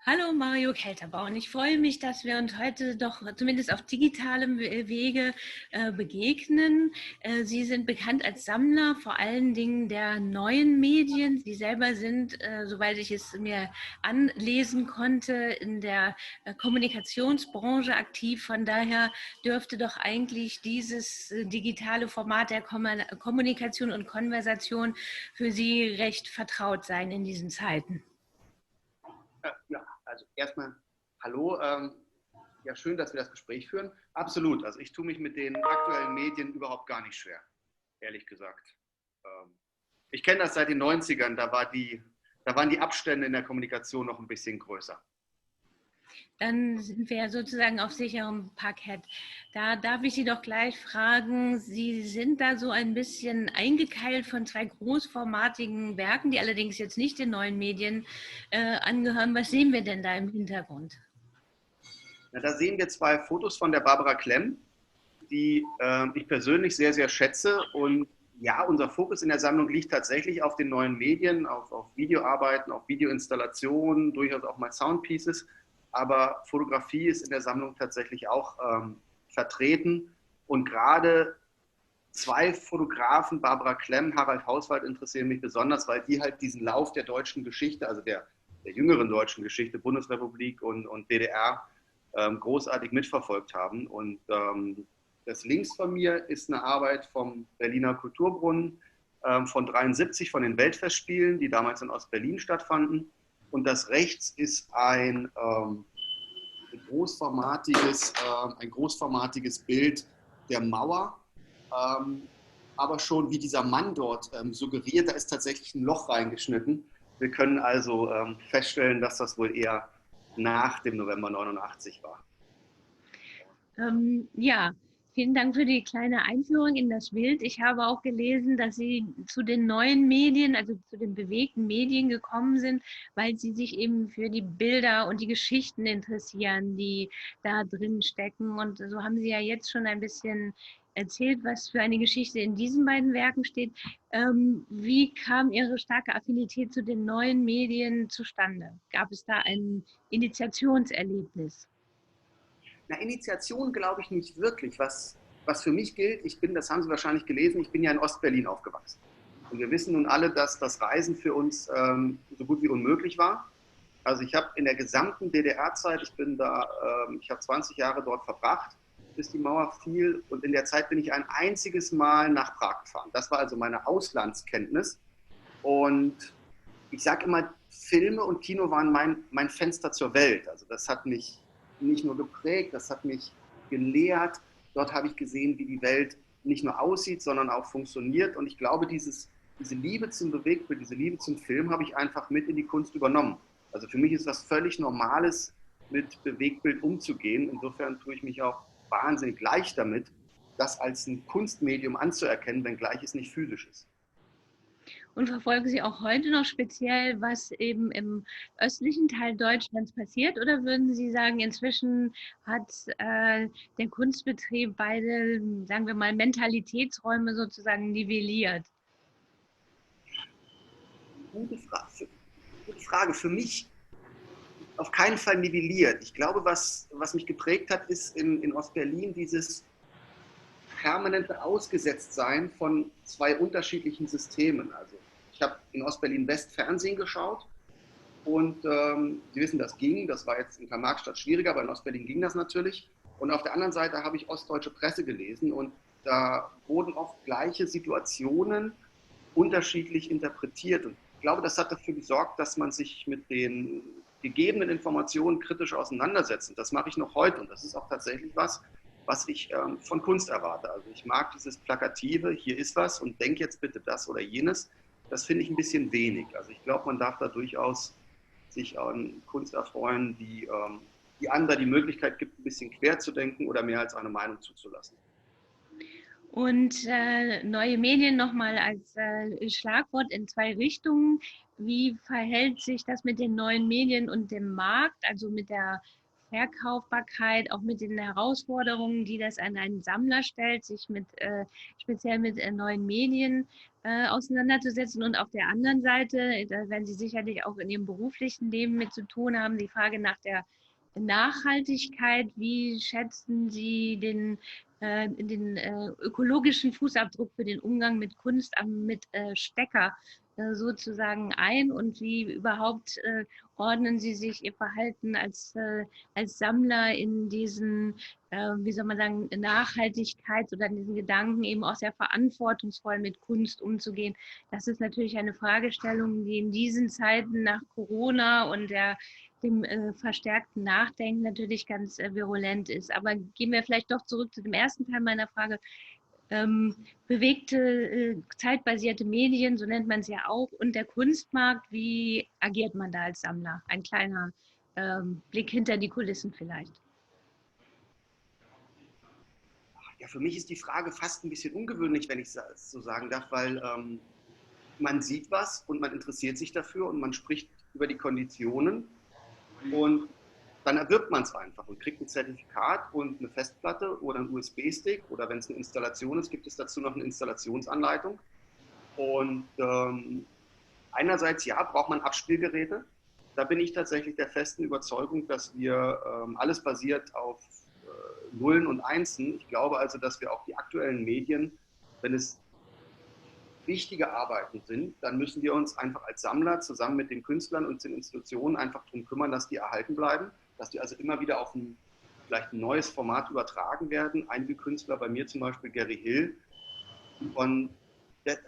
Hallo Mario Kelterborn. Ich freue mich, dass wir uns heute doch zumindest auf digitalem Wege begegnen. Sie sind bekannt als Sammler, vor allen Dingen der neuen Medien. Sie selber sind, soweit ich es mir anlesen konnte, in der Kommunikationsbranche aktiv. Von daher dürfte doch eigentlich dieses digitale Format der Kommunikation und Konversation für Sie recht vertraut sein in diesen Zeiten. Ja, also erstmal hallo. Ja, schön, dass wir das Gespräch führen. Absolut. Also ich tue mich mit den aktuellen Medien überhaupt gar nicht schwer, ehrlich gesagt. Ich kenne das seit den 90ern, da waren die Abstände in der Kommunikation noch ein bisschen größer. Dann sind wir ja sozusagen auf sicherem Parkett. Da darf ich Sie doch gleich fragen, Sie sind da so ein bisschen eingekeilt von zwei großformatigen Werken, die allerdings jetzt nicht den neuen Medien angehören. Was sehen wir denn da im Hintergrund? Ja, da sehen wir zwei Fotos von der Barbara Klemm, die ich persönlich sehr, sehr schätze. Und ja, unser Fokus in der Sammlung liegt tatsächlich auf den neuen Medien, auf Videoarbeiten, auf Videoinstallationen, durchaus auch mal Soundpieces. Aber Fotografie ist in der Sammlung tatsächlich auch vertreten. Und gerade zwei Fotografen, Barbara Klemm, Harald Hauswald, interessieren mich besonders, weil die halt diesen Lauf der deutschen Geschichte, also der jüngeren deutschen Geschichte, Bundesrepublik und DDR, großartig mitverfolgt haben. Und das links von mir ist eine Arbeit vom Berliner Kulturbrunnen von 73, von den Weltfestspielen, die damals in Ostberlin stattfanden. Und das rechts ist ein großformatiges Bild der Mauer, aber schon wie dieser Mann dort suggeriert, da ist tatsächlich ein Loch reingeschnitten. Wir können also feststellen, dass das wohl eher nach dem November 89 war. Ja, vielen Dank für die kleine Einführung in das Bild. Ich habe auch gelesen, dass Sie zu den neuen Medien, also zu den bewegten Medien gekommen sind, weil Sie sich eben für die Bilder und die Geschichten interessieren, die da drin stecken. Und so haben Sie ja jetzt schon ein bisschen erzählt, was für eine Geschichte in diesen beiden Werken steht. Wie kam Ihre starke Affinität zu den neuen Medien zustande? Gab es da ein Initiationserlebnis? Na, Initiation glaube ich nicht wirklich. Was für mich gilt, das haben Sie wahrscheinlich gelesen, ich bin ja in Ostberlin aufgewachsen. Und wir wissen nun alle, dass das Reisen für uns so gut wie unmöglich war. Also ich habe in der gesamten DDR-Zeit, ich habe 20 Jahre dort verbracht, bis die Mauer fiel. Und in der Zeit bin ich ein einziges Mal nach Prag gefahren. Das war also meine Auslandskenntnis. Und ich sage immer, Filme und Kino waren mein Fenster zur Welt. Also das hat mich nicht nur geprägt, das hat mich gelehrt. Dort habe ich gesehen, wie die Welt nicht nur aussieht, sondern auch funktioniert. Und ich glaube, diese Liebe zum Bewegtbild, diese Liebe zum Film habe ich einfach mit in die Kunst übernommen. Also für mich ist das völlig Normales, mit Bewegtbild umzugehen. Insofern tue ich mich auch wahnsinnig leicht damit, das als ein Kunstmedium anzuerkennen, wenngleich es nicht physisch ist. Und verfolgen Sie auch heute noch speziell, was eben im östlichen Teil Deutschlands passiert? Oder würden Sie sagen, inzwischen hat der Kunstbetrieb beide, sagen wir mal, Mentalitätsräume sozusagen nivelliert? Gute Frage. Gute Frage. Für mich auf keinen Fall nivelliert. Ich glaube, was mich geprägt hat, ist in Ostberlin dieses permanente Ausgesetztsein von zwei unterschiedlichen Systemen. Also ich habe in Ostberlin West Fernsehen geschaut und Sie wissen, das ging. Das war jetzt in Karl-Marx-Stadt schwieriger, aber in Ostberlin ging das natürlich. Und auf der anderen Seite habe ich ostdeutsche Presse gelesen und da wurden oft gleiche Situationen unterschiedlich interpretiert. Und ich glaube, das hat dafür gesorgt, dass man sich mit den gegebenen Informationen kritisch auseinandersetzt. Und das mache ich noch heute. Und das ist auch tatsächlich was ich von Kunst erwarte. Also ich mag dieses Plakative, hier ist was und denk jetzt bitte das oder jenes. Das finde ich ein bisschen wenig. Also ich glaube, man darf da durchaus sich an Kunst erfreuen, die anderen die Möglichkeit gibt, ein bisschen quer zu denken oder mehr als eine Meinung zuzulassen. Und neue Medien nochmal als Schlagwort in zwei Richtungen. Wie verhält sich das mit den neuen Medien und dem Markt, also mit der Verkaufbarkeit, auch mit den Herausforderungen, die das an einen Sammler stellt, sich speziell mit neuen Medien auseinanderzusetzen. Und auf der anderen Seite, da werden Sie sicherlich auch in Ihrem beruflichen Leben mit zu tun haben, die Frage nach der Nachhaltigkeit. Wie schätzen Sie den ökologischen Fußabdruck für den Umgang mit Kunst mit Stecker sozusagen ein, und wie überhaupt ordnen Sie sich Ihr Verhalten als Sammler in diesen, wie soll man sagen, Nachhaltigkeit oder in diesen Gedanken, eben auch sehr verantwortungsvoll mit Kunst umzugehen? Das ist natürlich eine Fragestellung, die in diesen Zeiten nach Corona und dem verstärkten Nachdenken natürlich ganz virulent ist. Aber gehen wir vielleicht doch zurück zu dem ersten Teil meiner Frage. Bewegte, zeitbasierte Medien, so nennt man es ja auch, und der Kunstmarkt, wie agiert man da als Sammler? Ein kleiner Blick hinter die Kulissen vielleicht. Ja, für mich ist die Frage fast ein bisschen ungewöhnlich, wenn ich es so sagen darf, weil man sieht was und man interessiert sich dafür und man spricht über die Konditionen und dann erwirbt man es einfach und kriegt ein Zertifikat und eine Festplatte oder einen USB-Stick, oder wenn es eine Installation ist, gibt es dazu noch eine Installationsanleitung. Und einerseits, ja, braucht man Abspielgeräte. Da bin ich tatsächlich der festen Überzeugung, dass wir alles basiert auf Nullen und Einsen. Ich glaube also, dass wir auch die aktuellen Medien, wenn es wichtige Arbeiten sind, dann müssen wir uns einfach als Sammler zusammen mit den Künstlern und den Institutionen einfach darum kümmern, dass die erhalten bleiben, dass die also immer wieder auf vielleicht ein neues Format übertragen werden. Einige Künstler, bei mir zum Beispiel Gary Hill, und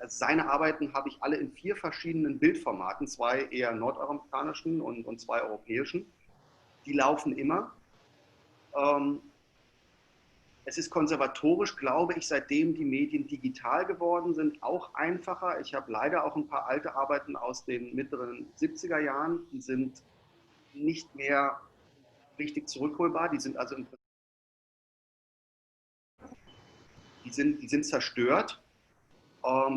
seine Arbeiten habe ich alle in 4 verschiedenen Bildformaten, 2 eher nordamerikanischen und 2 europäischen. Die laufen immer. Es ist konservatorisch, glaube ich, seitdem die Medien digital geworden sind, auch einfacher. Ich habe leider auch ein paar alte Arbeiten aus den mittleren 70er Jahren, die sind nicht mehr richtig zurückholbar. Die sind also die sind zerstört.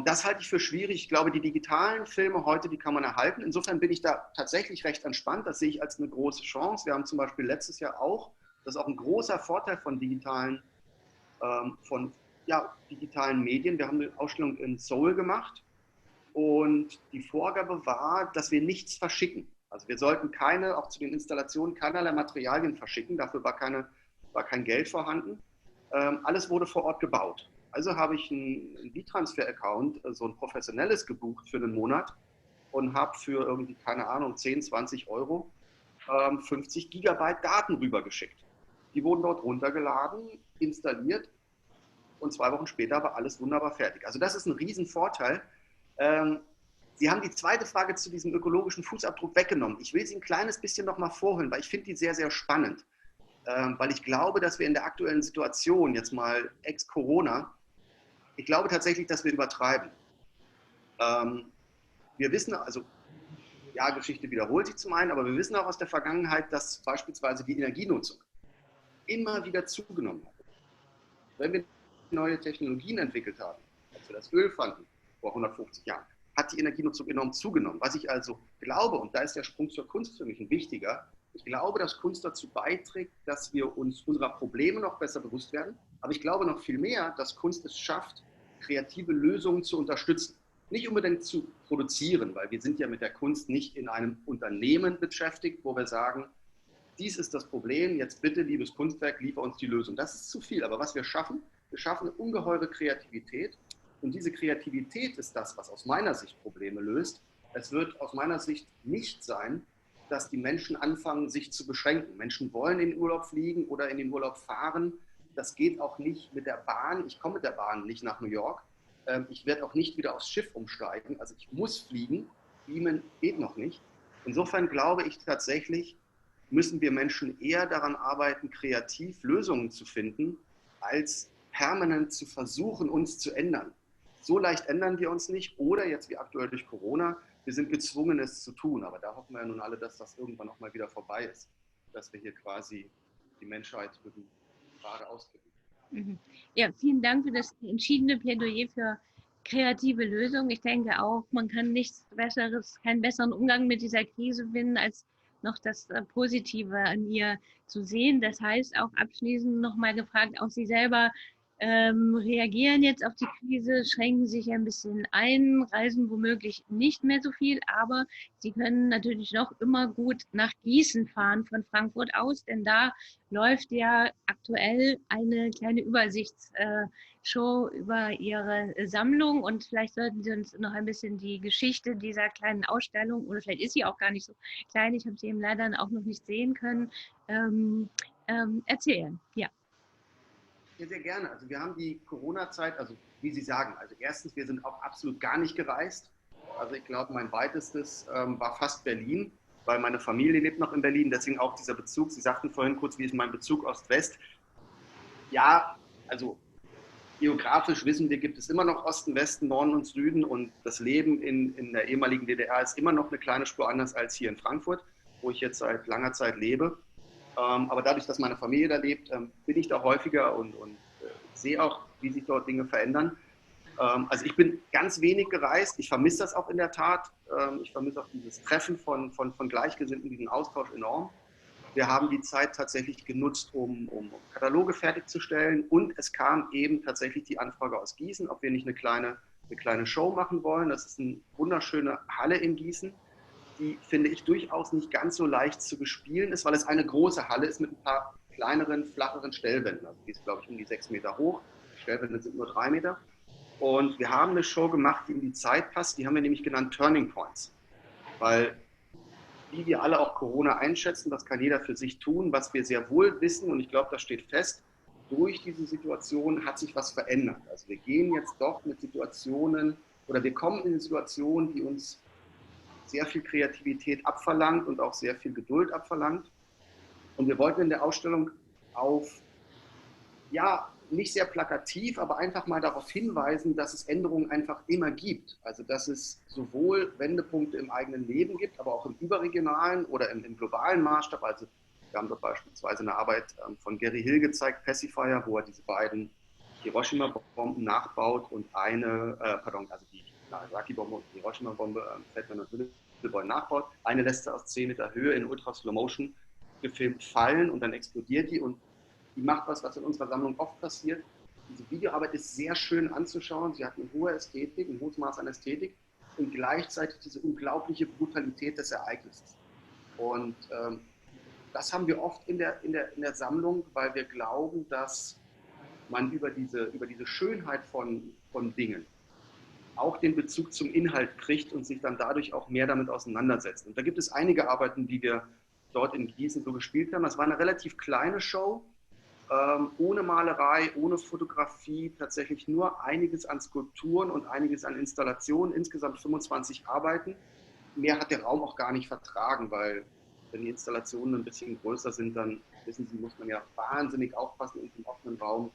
Das halte ich für schwierig. Ich glaube, die digitalen Filme heute, die kann man erhalten. Insofern bin ich da tatsächlich recht entspannt. Das sehe ich als eine große Chance. Wir haben zum Beispiel letztes Jahr auch, das ist auch ein großer Vorteil von digitalen Medien. Wir haben eine Ausstellung in Seoul gemacht und die Vorgabe war, dass wir nichts verschicken. Also wir sollten auch zu den Installationen keinerlei Materialien verschicken. Dafür war kein Geld vorhanden. Alles wurde vor Ort gebaut. Also habe ich einen WeTransfer-Account, so ein professionelles, gebucht für einen Monat und habe für irgendwie, keine Ahnung, 10, 20 Euro 50 Gigabyte Daten rübergeschickt. Die wurden dort runtergeladen, installiert und 2 Wochen später war alles wunderbar fertig. Also das ist ein Riesenvorteil. Sie haben die zweite Frage zu diesem ökologischen Fußabdruck weggenommen. Ich will sie ein kleines bisschen noch mal vorholen, weil ich finde die sehr, sehr spannend. Weil ich glaube, dass wir in der aktuellen Situation, jetzt mal ex-Corona, ich glaube tatsächlich, dass wir übertreiben. Wir wissen, also ja, Geschichte wiederholt sich zum einen, aber wir wissen auch aus der Vergangenheit, dass beispielsweise die Energienutzung immer wieder zugenommen hat. Wenn wir neue Technologien entwickelt haben, als wir das Öl fanden vor 150 Jahren, hat die Energienutzung enorm zugenommen. Was ich also glaube, und da ist der Sprung zur Kunst für mich ein wichtiger, ich glaube, dass Kunst dazu beiträgt, dass wir uns unserer Probleme noch besser bewusst werden. Aber ich glaube noch viel mehr, dass Kunst es schafft, kreative Lösungen zu unterstützen. Nicht unbedingt zu produzieren, weil wir sind ja mit der Kunst nicht in einem Unternehmen beschäftigt, wo wir sagen, dies ist das Problem, jetzt bitte, liebes Kunstwerk, liefer uns die Lösung. Das ist zu viel. Aber was wir schaffen eine ungeheure Kreativität. Und diese Kreativität ist das, was aus meiner Sicht Probleme löst. Es wird aus meiner Sicht nicht sein, dass die Menschen anfangen, sich zu beschränken. Menschen wollen in den Urlaub fliegen oder in den Urlaub fahren. Das geht auch nicht mit der Bahn. Ich komme mit der Bahn nicht nach New York. Ich werde auch nicht wieder aufs Schiff umsteigen. Also ich muss fliegen. Beamen geht noch nicht. Insofern glaube ich tatsächlich, müssen wir Menschen eher daran arbeiten, kreativ Lösungen zu finden, als permanent zu versuchen, uns zu ändern. So leicht ändern wir uns nicht. Oder jetzt wie aktuell durch Corona, wir sind gezwungen, es zu tun. Aber da hoffen wir ja nun alle, dass das irgendwann auch mal wieder vorbei ist. Dass wir hier quasi die Menschheit gerade auskippen. Ja, vielen Dank für das entschiedene Plädoyer für kreative Lösungen. Ich denke auch, man kann keinen besseren Umgang mit dieser Krise finden, als noch das Positive an ihr zu sehen. Das heißt, auch abschließend nochmal gefragt, auch Sie selber reagieren jetzt auf die Krise, schränken sich ein bisschen ein, reisen womöglich nicht mehr so viel, aber Sie können natürlich noch immer gut nach Gießen fahren von Frankfurt aus, denn da läuft ja aktuell eine kleine Übersichtsshow über Ihre Sammlung und vielleicht sollten Sie uns noch ein bisschen die Geschichte dieser kleinen Ausstellung, oder vielleicht ist sie auch gar nicht so klein, ich habe sie eben leider auch noch nicht sehen können, erzählen. Ja. Ja, sehr gerne. Also wir haben die Corona-Zeit, also wie Sie sagen, also erstens, wir sind auch absolut gar nicht gereist. Also ich glaube, mein weitestes war fast Berlin, weil meine Familie lebt noch in Berlin. Deswegen auch dieser Bezug. Sie sagten vorhin kurz, wie ist mein Bezug Ost-West? Ja, also geografisch wissen wir, gibt es immer noch Osten, Westen, Norden und Süden und das Leben in der ehemaligen DDR ist immer noch eine kleine Spur anders als hier in Frankfurt, wo ich jetzt seit langer Zeit lebe. Aber dadurch, dass meine Familie da lebt, bin ich da häufiger und sehe auch, wie sich dort Dinge verändern. Also ich bin ganz wenig gereist. Ich vermisse das auch in der Tat. Ich vermisse auch dieses Treffen von Gleichgesinnten, diesen Austausch enorm. Wir haben die Zeit tatsächlich genutzt, um Kataloge fertigzustellen. Und es kam eben tatsächlich die Anfrage aus Gießen, ob wir nicht eine kleine Show machen wollen. Das ist eine wunderschöne Halle in Gießen, die, finde ich, durchaus nicht ganz so leicht zu bespielen ist, weil es eine große Halle ist mit ein paar kleineren, flacheren Stellwänden. Also die ist, glaube ich, um die 6 Meter hoch. Die Stellwände sind nur 3 Meter. Und wir haben eine Show gemacht, die in die Zeit passt. Die haben wir nämlich genannt Turning Points. Weil, wie wir alle auch Corona einschätzen, das kann jeder für sich tun, was wir sehr wohl wissen, und ich glaube, das steht fest, durch diese Situation hat sich was verändert. Also wir gehen jetzt doch mit Situationen, oder wir kommen in Situationen, die uns sehr viel Kreativität abverlangt und auch sehr viel Geduld abverlangt. Und wir wollten in der Ausstellung auf, ja, nicht sehr plakativ, aber einfach mal darauf hinweisen, dass es Änderungen einfach immer gibt. Also dass es sowohl Wendepunkte im eigenen Leben gibt, aber auch im überregionalen oder im globalen Maßstab. Also wir haben dort beispielsweise eine Arbeit von Gary Hill gezeigt, Pacifier, wo er diese beiden Hiroshima-Bomben nachbaut und also die Nagasaki-Bombe und die Hiroshima-Bombe fällt man natürlich nachbaut. Eine lässt er aus 10 Meter Höhe in Ultra-Slow-Motion gefilmt fallen und dann explodiert die und die macht was in unserer Sammlung oft passiert. Diese Videoarbeit ist sehr schön anzuschauen. Sie hat eine hohe Ästhetik, ein hohes Maß an Ästhetik und gleichzeitig diese unglaubliche Brutalität des Ereignisses. Und das haben wir oft in der Sammlung, weil wir glauben, dass man über diese Schönheit von Dingen auch den Bezug zum Inhalt kriegt und sich dann dadurch auch mehr damit auseinandersetzt. Und da gibt es einige Arbeiten, die wir dort in Gießen so gespielt haben. Das war eine relativ kleine Show, ohne Malerei, ohne Fotografie, tatsächlich nur einiges an Skulpturen und einiges an Installationen, insgesamt 25 Arbeiten. Mehr hat der Raum auch gar nicht vertragen, weil wenn die Installationen ein bisschen größer sind, dann wissen Sie, muss man ja wahnsinnig aufpassen in diesem offenen Raum,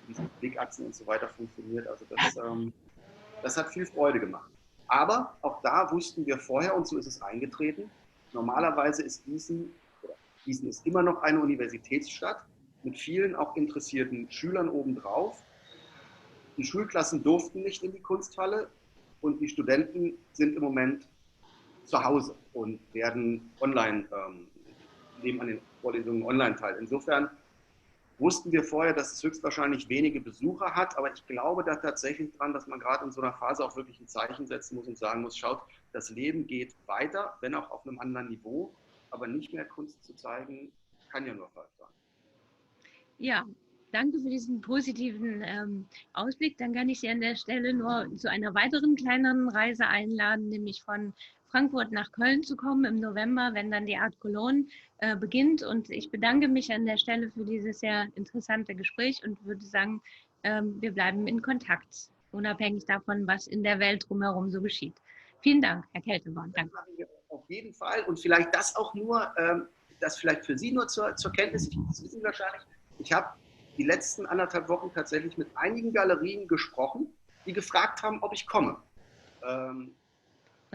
wie diese Blickachsen und so weiter funktioniert. Also das hat viel Freude gemacht. Aber auch da wussten wir vorher, und so ist es eingetreten, normalerweise ist Gießen ist immer noch eine Universitätsstadt mit vielen auch interessierten Schülern obendrauf. Die Schulklassen durften nicht in die Kunsthalle und die Studenten sind im Moment zu Hause und werden nehmen an den Vorlesungen online teil. Insofern wussten wir vorher, dass es höchstwahrscheinlich wenige Besucher hat, aber ich glaube da tatsächlich dran, dass man gerade in so einer Phase auch wirklich ein Zeichen setzen muss und sagen muss, schaut, das Leben geht weiter, wenn auch auf einem anderen Niveau, aber nicht mehr Kunst zu zeigen, kann ja nur falsch sein. Ja, danke für diesen positiven Ausblick. Dann kann ich Sie an der Stelle nur zu einer weiteren kleineren Reise einladen, nämlich von Frankfurt nach Köln zu kommen im November, wenn dann die Art Cologne beginnt. Und ich bedanke mich an der Stelle für dieses sehr interessante Gespräch und würde sagen, wir bleiben in Kontakt, unabhängig davon, was in der Welt drumherum so geschieht. Vielen Dank, Herr Kelteborn. Danke. Das machen wir auf jeden Fall. Und vielleicht das auch nur, das vielleicht für Sie nur zur Kenntnis, das wissen Sie wahrscheinlich. Ich habe die letzten 1,5 Wochen tatsächlich mit einigen Galerien gesprochen, die gefragt haben, ob ich komme. Und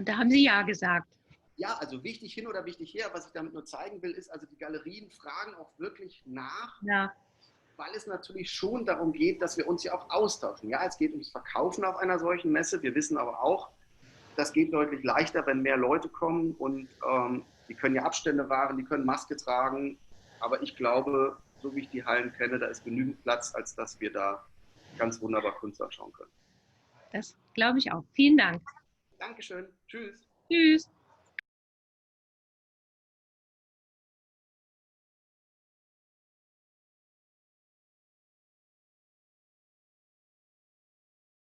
da haben Sie ja gesagt. Ja, also wichtig hin oder wichtig her. Was ich damit nur zeigen will, ist, also die Galerien fragen auch wirklich nach, Ja. weil es natürlich schon darum geht, dass wir uns ja auch austauschen. Ja, es geht ums Verkaufen auf einer solchen Messe. Wir wissen aber auch, das geht deutlich leichter, wenn mehr Leute kommen. Und Die können ja Abstände wahren, die können Maske tragen. Aber ich glaube, so wie ich die Hallen kenne, da ist genügend Platz, als dass wir da ganz wunderbar Kunst anschauen können. Das glaube ich auch. Vielen Dank. Dankeschön. Tschüss. Tschüss.